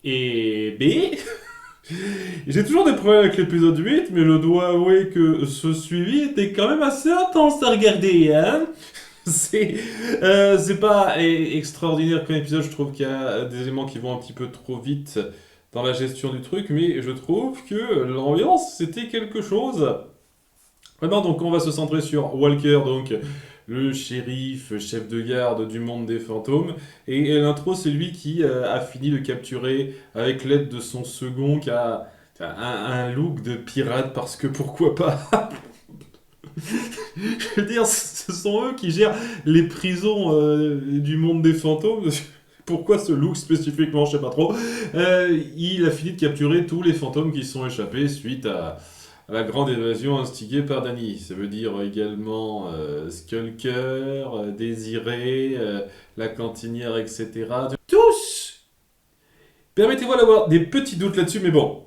Et B, j'ai toujours des problèmes avec l'épisode 8, mais je dois avouer que ce suivi était quand même assez intense à regarder, hein. C'est c'est pas extraordinaire comme épisode, je trouve qu'il y a des éléments qui vont un petit peu trop vite dans la gestion du truc, mais je trouve que l'ambiance c'était quelque chose. Vraiment, donc on va se centrer sur Walker, donc le shérif, chef de garde du monde des fantômes. Et l'intro, c'est lui qui a fini de capturer avec l'aide de son second qui a un look de pirate parce que pourquoi pas. Je veux dire, ce sont eux qui gèrent les prisons du monde des fantômes. Pourquoi ce look spécifiquement, je sais pas trop. Il a fini de capturer tous les fantômes qui sont échappés suite à la grande évasion instigée par Danny. Ça veut dire également Skulker, Désiré, la cantinière, etc. Tous. Permettez-moi d'avoir des petits doutes là-dessus, mais bon.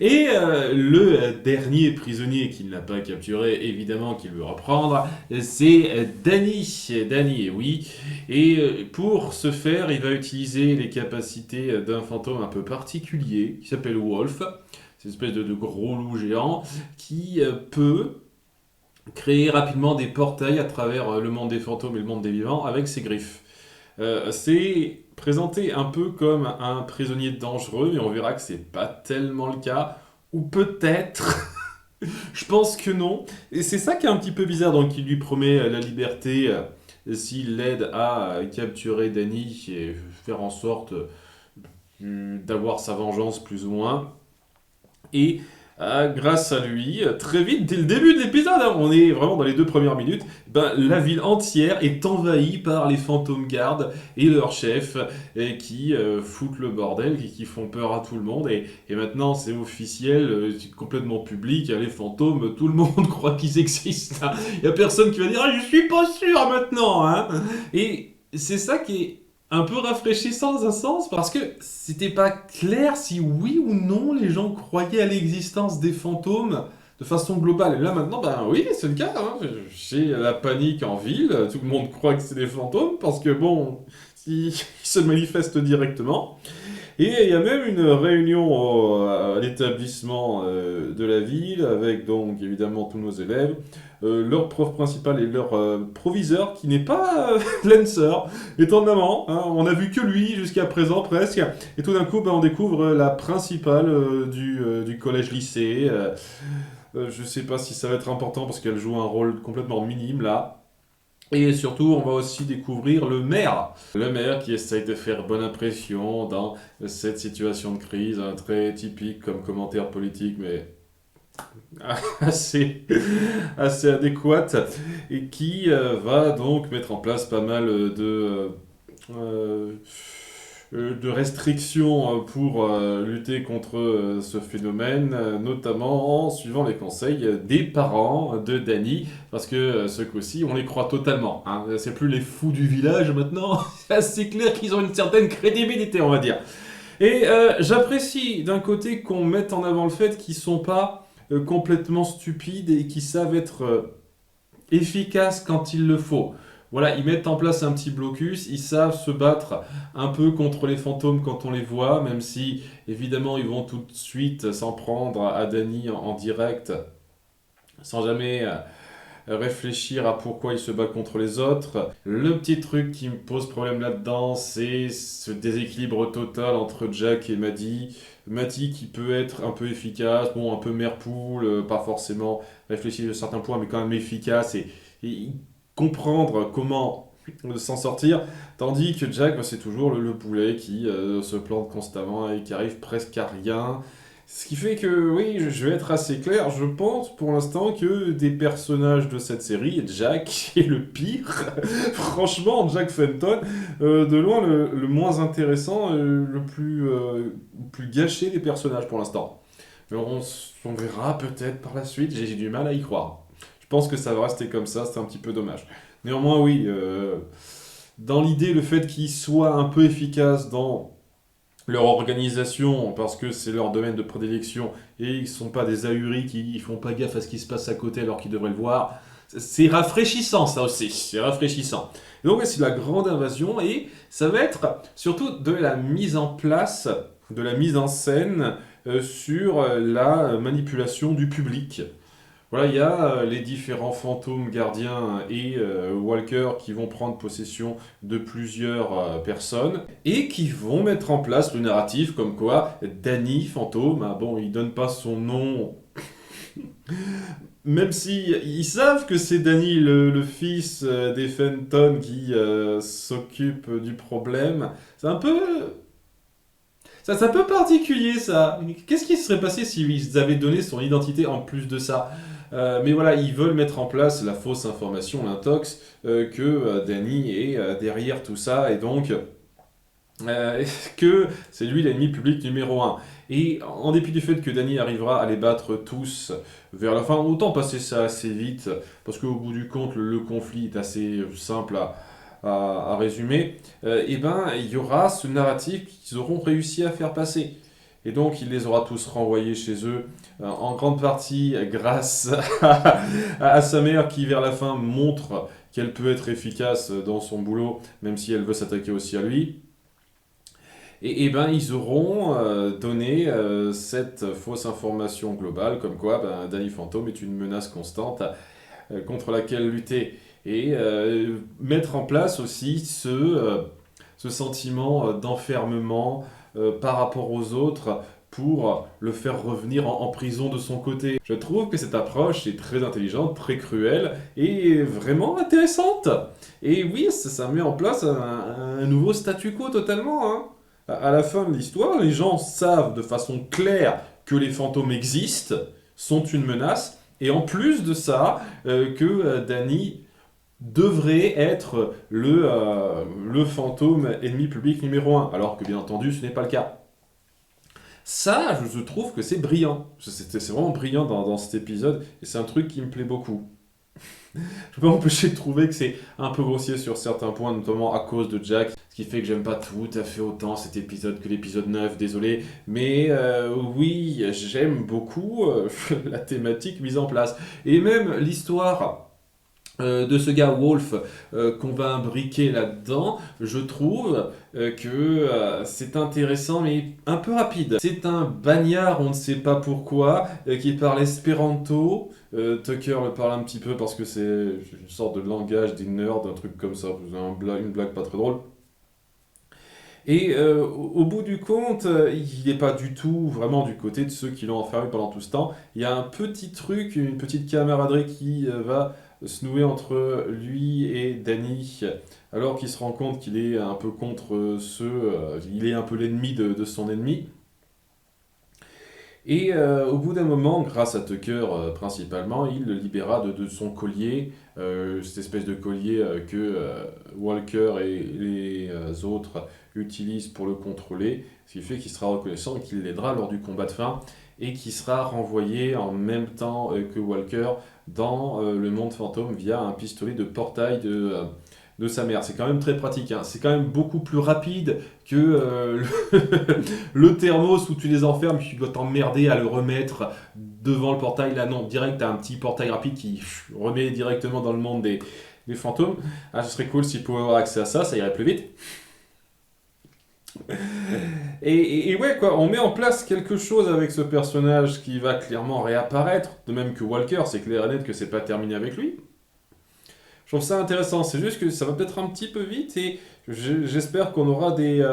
Et le dernier prisonnier qu'il n'a pas capturé, évidemment qu'il veut reprendre, c'est Danny. Danny, oui. Et pour ce faire, il va utiliser les capacités d'un fantôme un peu particulier qui s'appelle Wolf. C'est une espèce de gros loup géant qui peut créer rapidement des portails à travers le monde des fantômes et le monde des vivants avec ses griffes. C'est présenté un peu comme un prisonnier dangereux, mais on verra que c'est pas tellement le cas. Ou peut-être, je pense que non. Et c'est ça qui est un petit peu bizarre, donc il lui promet la liberté s'il l'aide à capturer Danny et faire en sorte d'avoir sa vengeance plus ou moins. Et grâce à lui, très vite, dès le début de l'épisode, hein, on est vraiment dans les 2 premières minutes, ben, la ville entière est envahie par les fantômes gardes et leurs chefs qui foutent le bordel, qui font peur à tout le monde. Et maintenant, c'est officiel, c'est complètement public, les fantômes, tout le monde croit qu'ils existent. Il n'y a personne qui va dire «Ah, je suis pas sûr maintenant, hein.» Et c'est ça qui est un peu rafraîchissant dans un sens parce que c'était pas clair si oui ou non les gens croyaient à l'existence des fantômes de façon globale. Et là maintenant, ben oui, c'est le cas, hein. J'ai la panique en ville, tout le monde croit que c'est des fantômes parce que bon, ils se manifestent directement. Et il y a même une réunion à l'établissement de la ville avec donc évidemment tous nos élèves, leur prof principal et leur proviseur qui n'est pas Lancer, étonnamment, hein, on a vu que lui jusqu'à présent presque, et tout d'un coup ben, on découvre la principale du collège-lycée. Je sais pas si ça va être important parce qu'elle joue un rôle complètement minime là. Et surtout, on va aussi découvrir le maire. Le maire qui essaye de faire bonne impression dans cette situation de crise, hein, très typique comme commentaire politique, mais assez, assez adéquate, et qui va donc mettre en place pas mal euh, de restrictions pour lutter contre ce phénomène, notamment en suivant les conseils des parents de Danny, parce que ce coup-ci, on les croit totalement, hein. C'est plus les fous du village maintenant, c'est assez clair qu'ils ont une certaine crédibilité, on va dire. Et j'apprécie d'un côté qu'on mette en avant le fait qu'ils sont pas complètement stupides et qu'ils savent être efficaces quand il le faut. Voilà, ils mettent en place un petit blocus, ils savent se battre un peu contre les fantômes quand on les voit, même si évidemment ils vont tout de suite s'en prendre à Danny en direct, sans jamais réfléchir à pourquoi il se bat contre les autres. Le petit truc qui me pose problème là-dedans, c'est ce déséquilibre total entre Jack et Maddie. Maddie qui peut être un peu efficace, bon, un peu mère poule, pas forcément réfléchir à certains points, mais quand même efficace et comprendre comment s'en sortir, tandis que Jack, bah, c'est toujours le poulet qui se plante constamment et qui arrive presque à rien. Ce qui fait que, oui, je vais être assez clair, je pense pour l'instant que des personnages de cette série, Jack est le pire. Franchement, Jack Fenton, de loin le moins intéressant, le plus gâché des personnages pour l'instant. Mais on verra peut-être par la suite, j'ai du mal à y croire. Je pense que ça va rester comme ça, c'est un petit peu dommage. Néanmoins, oui, dans l'idée, le fait qu'ils soient un peu efficaces dans leur organisation, parce que c'est leur domaine de prédilection, et ils ne sont pas des ahuris qui font pas gaffe à ce qui se passe à côté alors qu'ils devraient le voir, C'est rafraîchissant, ça aussi. C'est rafraîchissant. Donc, ouais, c'est la grande invasion et ça va être surtout de la mise en place, de la mise en scène sur la manipulation du public. Voilà, il y a les différents fantômes gardiens et Walker qui vont prendre possession de plusieurs personnes et qui vont mettre en place le narratif comme quoi Danny, fantôme, ah bon, il donne pas son nom, même si ils savent que c'est Danny, le fils des Fenton qui s'occupe du problème. C'est un peu... C'est un peu particulier ça. Qu'est-ce qui se serait passé s'ils avaient donné son identité en plus de ça? Mais voilà, ils veulent mettre en place la fausse information, l'intox, que Danny est derrière tout ça et donc euh, que c'est lui l'ennemi public numéro un. Et en dépit du fait que Danny arrivera à les battre tous vers la fin, autant passer ça assez vite, parce qu'au bout du compte, le conflit est assez simple à résumer, et ben il y aura ce narratif qu'ils auront réussi à faire passer. Et donc il les aura tous renvoyés chez eux, en grande partie grâce à sa mère qui vers la fin montre qu'elle peut être efficace dans son boulot, même si elle veut s'attaquer aussi à lui. Et ben ils auront donné cette fausse information globale, comme quoi Danny Phantom est une menace constante contre laquelle lutter. Et mettre en place aussi ce sentiment d'enfermement par rapport aux autres pour le faire revenir en prison de son côté. Je trouve que cette approche est très intelligente, très cruelle et vraiment intéressante. Et oui, ça met en place un nouveau statu quo totalement, hein. À la fin de l'histoire, les gens savent de façon claire que les fantômes existent, sont une menace, et en plus de ça, que Danny devrait être le fantôme ennemi public numéro un, alors que bien entendu ce n'est pas le cas. Ça, je trouve que c'est brillant. C'est vraiment brillant dans cet épisode, et c'est un truc qui me plaît beaucoup. Je peux pas m'empêcher de trouver que c'est un peu grossier sur certains points, notamment à cause de Jack, ce qui fait que j'aime pas tout à fait autant cet épisode que l'épisode 9, désolé. Mais oui, j'aime beaucoup la thématique mise en place. Et même l'histoire de ce gars Wolf qu'on va imbriquer là-dedans, je trouve que c'est intéressant mais un peu rapide. C'est un bagnard, on ne sait pas pourquoi, qui parle espéranto. Tucker le parle un petit peu parce que c'est une sorte de langage des nerds, un truc comme ça, une blague pas très drôle. Et au bout du compte, il n'est pas du tout vraiment du côté de ceux qui l'ont enfermé pendant tout ce temps. Il y a un petit truc, une petite camaraderie qui va se nouer entre lui et Danny, alors qu'il se rend compte qu'il est un peu contre ceux, il est un peu l'ennemi de son ennemi. Et au bout d'un moment, grâce à Tucker principalement, il le libéra de son collier, cette espèce de collier que Walker et les autres utilisent pour le contrôler, ce qui fait qu'il sera reconnaissant et qu'il l'aidera lors du combat de fin, et qui sera renvoyé en même temps que Walker dans le monde fantôme via un pistolet de portail de sa mère. C'est quand même très pratique, hein. C'est quand même beaucoup plus rapide que le thermos où tu les enfermes, puis tu dois t'emmerder à le remettre devant le portail. Là, non, direct, t'as un petit portail rapide qui remet directement dans le monde des fantômes. Ah, ce serait cool s'il pouvait avoir accès à ça, ça irait plus vite. Et ouais, quoi, on met en place quelque chose avec ce personnage qui va clairement réapparaître, de même que Walker, c'est clair et net que c'est pas terminé avec lui. Je trouve ça intéressant, c'est juste que ça va peut-être un petit peu vite et j'espère qu'on aura des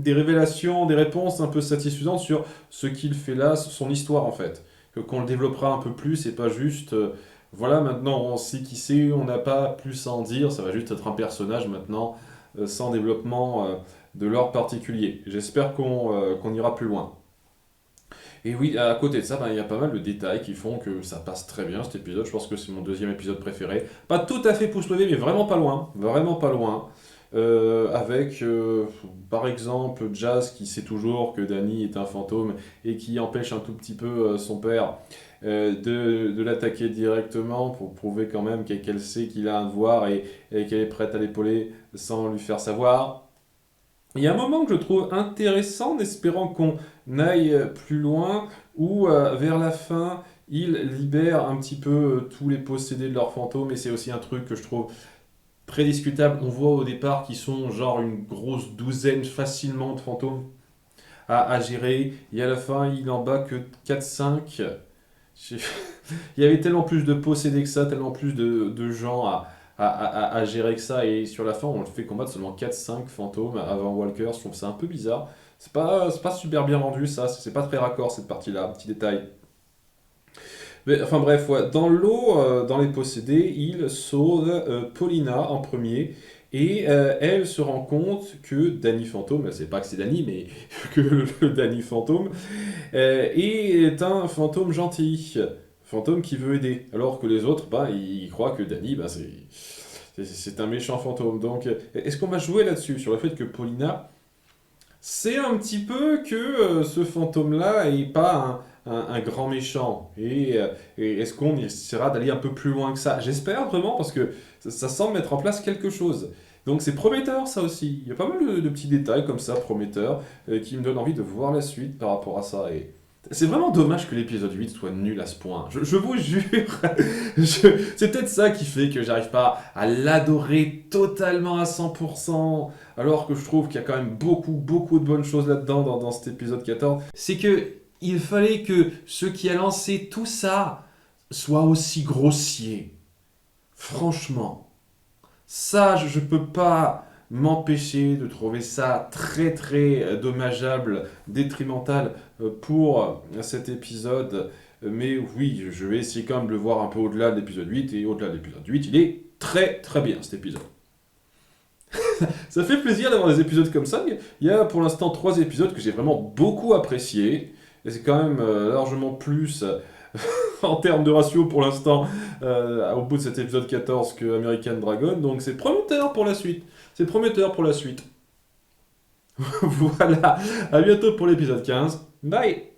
révélations, des réponses un peu satisfaisantes sur ce qu'il fait là, son histoire en fait. Qu'on le développera un peu plus et pas juste, voilà, maintenant on sait qui c'est, on n'a pas plus à en dire, ça va juste être un personnage maintenant, sans développement de l'ordre particulier. J'espère qu'on ira plus loin. Et oui, à côté de ça, il y a pas mal de détails qui font que ça passe très bien cet épisode. Je pense que c'est mon deuxième épisode préféré. Pas tout à fait pouce levé, mais vraiment pas loin. Vraiment pas loin. Avec, par exemple, Jazz qui sait toujours que Danny est un fantôme et qui empêche un tout petit peu son père de l'attaquer directement pour prouver quand même qu'elle sait qu'il a un devoir et qu'elle est prête à l'épauler sans lui faire savoir. Il y a un moment que je trouve intéressant, en espérant qu'on aille plus loin, où vers la fin, il libère un petit peu tous les possédés de leurs fantômes, et c'est aussi un truc que je trouve très discutable. On voit au départ qu'ils sont genre une grosse douzaine facilement de fantômes à gérer, et à la fin il en bat que 4-5. J'ai- Il y avait tellement plus de possédés que ça, tellement plus de gens à gérer que ça, et sur la fin on le fait combattre seulement 4-5 fantômes avant Walker. Je trouve ça un peu bizarre. C'est pas super bien rendu ça, c'est pas très raccord cette partie-là, petit détail. Mais, enfin bref, ouais. Dans l'eau, dans les possédés, il sauve Paulina en premier. Et elle se rend compte que Danny Fantôme, c'est pas que c'est Danny, mais que le Danny Fantôme, est un fantôme gentil. Fantôme qui veut aider. Alors que les autres, bah, ils croient que Danny, bah, c'est un méchant fantôme. Donc, est-ce qu'on va jouer là-dessus, sur le fait que Paulina, c'est un petit peu que ce fantôme-là est pas un grand méchant. Et est-ce qu'on essaiera d'aller un peu plus loin que ça? J'espère vraiment, parce que ça semble mettre en place quelque chose. Donc c'est prometteur ça aussi. Il y a pas mal de petits détails comme ça, prometteurs, qui me donnent envie de voir la suite par rapport à ça. Et c'est vraiment dommage que l'épisode 8 soit nul à ce point. Je vous jure. C'est peut-être ça qui fait que j'arrive pas à l'adorer totalement à 100%. Alors que je trouve qu'il y a quand même beaucoup, beaucoup de bonnes choses là-dedans dans cet épisode 14. C'est que il fallait que ceux qui a lancé tout ça soient aussi grossiers. Franchement, ça, je peux pas m'empêcher de trouver ça très très dommageable, détrimental pour cet épisode. Mais oui, je vais essayer quand même de le voir un peu au-delà de l'épisode 8. Et au-delà de l'épisode 8, il est très très bien cet épisode. Ça fait plaisir d'avoir des épisodes comme ça. Il y a pour l'instant 3 épisodes que j'ai vraiment beaucoup appréciés. Et c'est quand même largement plus en termes de ratio pour l'instant au bout de cet épisode 14 que American Dragon. Donc c'est prometteur pour la suite. C'est prometteur pour la suite. Voilà. À bientôt pour l'épisode 15. Bye.